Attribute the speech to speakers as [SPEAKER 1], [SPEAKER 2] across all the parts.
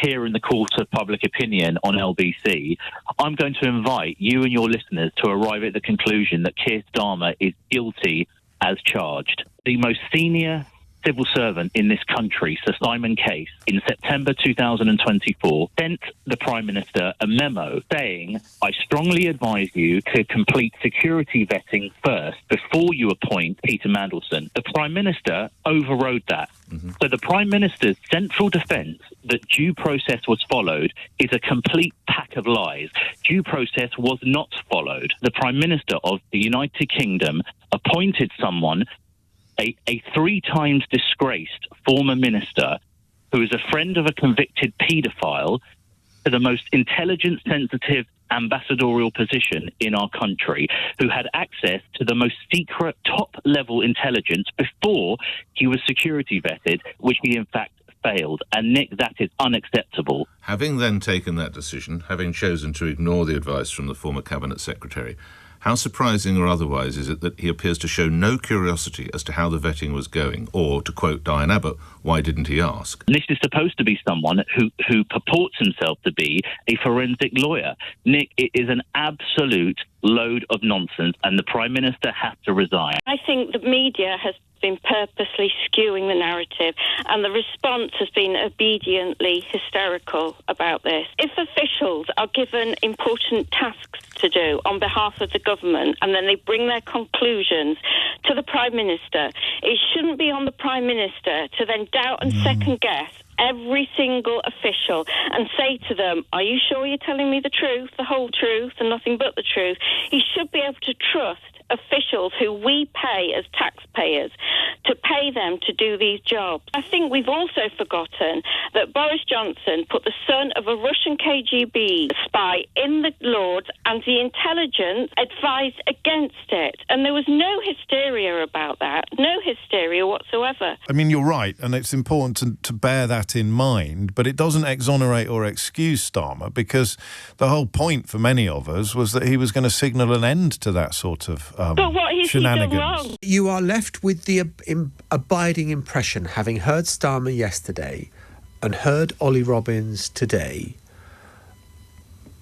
[SPEAKER 1] here in the court of public opinion on LBC, I'm going to invite you and your listeners to arrive at the conclusion that Keir Starmer is guilty as charged. The most senior civil servant in this country, Sir Simon Case, in September 2024, sent the Prime Minister a memo saying, I strongly advise you to complete security vetting first before you appoint Peter Mandelson. The Prime Minister overrode that. So the Prime Minister's central defence that due process was followed is a complete pack of lies. Due process was not followed. The Prime Minister of the United Kingdom appointed someone, a 3 times disgraced former minister who is a friend of a convicted paedophile, to the most intelligence sensitive ambassadorial position in our country, who had access to the most secret top level intelligence before he was security vetted, which he in fact failed. And Nick, that is unacceptable.
[SPEAKER 2] Having then taken that decision, having chosen to ignore the advice from the former Cabinet Secretary, how surprising or otherwise is it that he appears to show no curiosity as to how the vetting was going? Or, to quote Diane Abbott, why didn't he ask?
[SPEAKER 1] This is supposed to be someone who purports himself to be a forensic lawyer. Nick, it is an absolute load of nonsense, and the Prime Minister has to resign.
[SPEAKER 3] I think the media has been purposely skewing the narrative, and the response has been obediently hysterical about this. If officials are given important tasks to do on behalf of the government and then they bring their conclusions to the Prime Minister, it shouldn't be on the Prime Minister to then doubt and second guess every single official and say to them, are you sure you're telling me the truth, the whole truth, and nothing but the truth? He should be able to trust officials who we pay as taxpayers to pay them to do these jobs. I think we've also forgotten that Boris Johnson put the son of a Russian KGB spy in the Lords, and the intelligence advised against it. And there was no hysteria about that, no hysteria whatsoever.
[SPEAKER 4] I mean, you're right, and it's important to bear that in mind, but it doesn't exonerate or excuse Starmer, because the whole point for many of us was that he was going to signal an end to that sort of
[SPEAKER 3] but what has he done wrong?
[SPEAKER 5] You are left with the abiding impression, having heard Starmer yesterday and heard Olly Robbins today,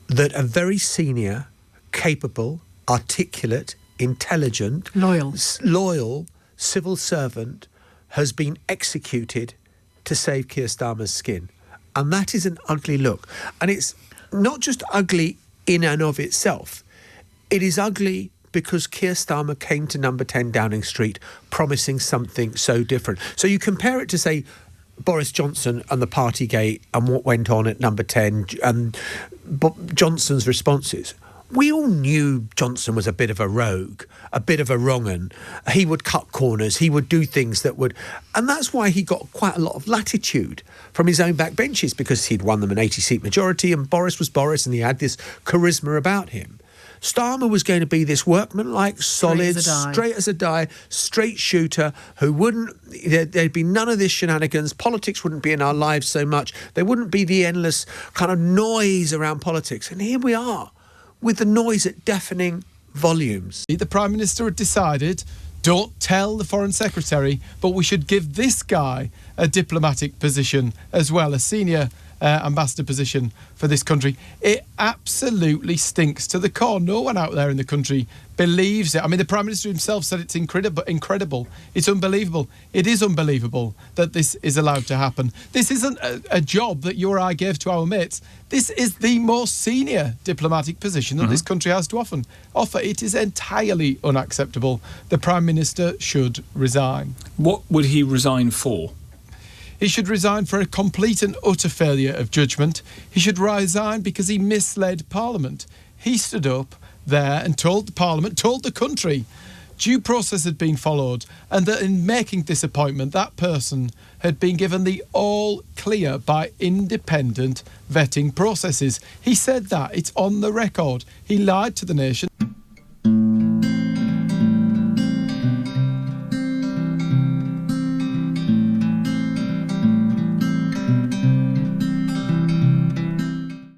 [SPEAKER 5] that a very senior, capable, articulate, intelligent, loyal civil servant has been executed to save Keir Starmer's skin. And that is an ugly look. And it's not just ugly in and of itself. It is ugly because Keir Starmer came to number 10 Downing Street promising something so different. So you compare it to, say, Boris Johnson and the Partygate and what went on at number 10 and Johnson's responses. We all knew Johnson was a bit of a rogue, a bit of a wrong-un. He would cut corners, he would do things that would... And that's why he got quite a lot of latitude from his own backbenches, because he'd won them an 80-seat majority and Boris was Boris and he had this charisma about him. Starmer was going to be this workman-like, solid, straight as a die, straight shooter who wouldn't... There'd be none of this shenanigans. Politics wouldn't be in our lives so much. There wouldn't be the endless kind of noise around politics. And here we are, with the noise at deafening volumes.
[SPEAKER 6] The Prime Minister had decided, don't tell the Foreign Secretary, but we should give this guy a diplomatic position as well, a senior ambassador position for this country. It absolutely stinks to the core. No one out there in the country believes it. I mean, the Prime Minister himself said it's incredible. It's unbelievable. It is unbelievable that this is allowed to happen. This isn't a job that you or I gave to our mates. This is the most senior diplomatic position that this country has to offer. It is entirely unacceptable. The Prime Minister should resign.
[SPEAKER 7] What would he resign for?
[SPEAKER 6] He should resign for a complete and utter failure of judgment. He should resign because he misled Parliament. He stood up there and told the Parliament, told the country, due process had been followed, and that in making this appointment, that person had been given the all clear by independent vetting processes. He said that. It's on the record. He lied to the nation.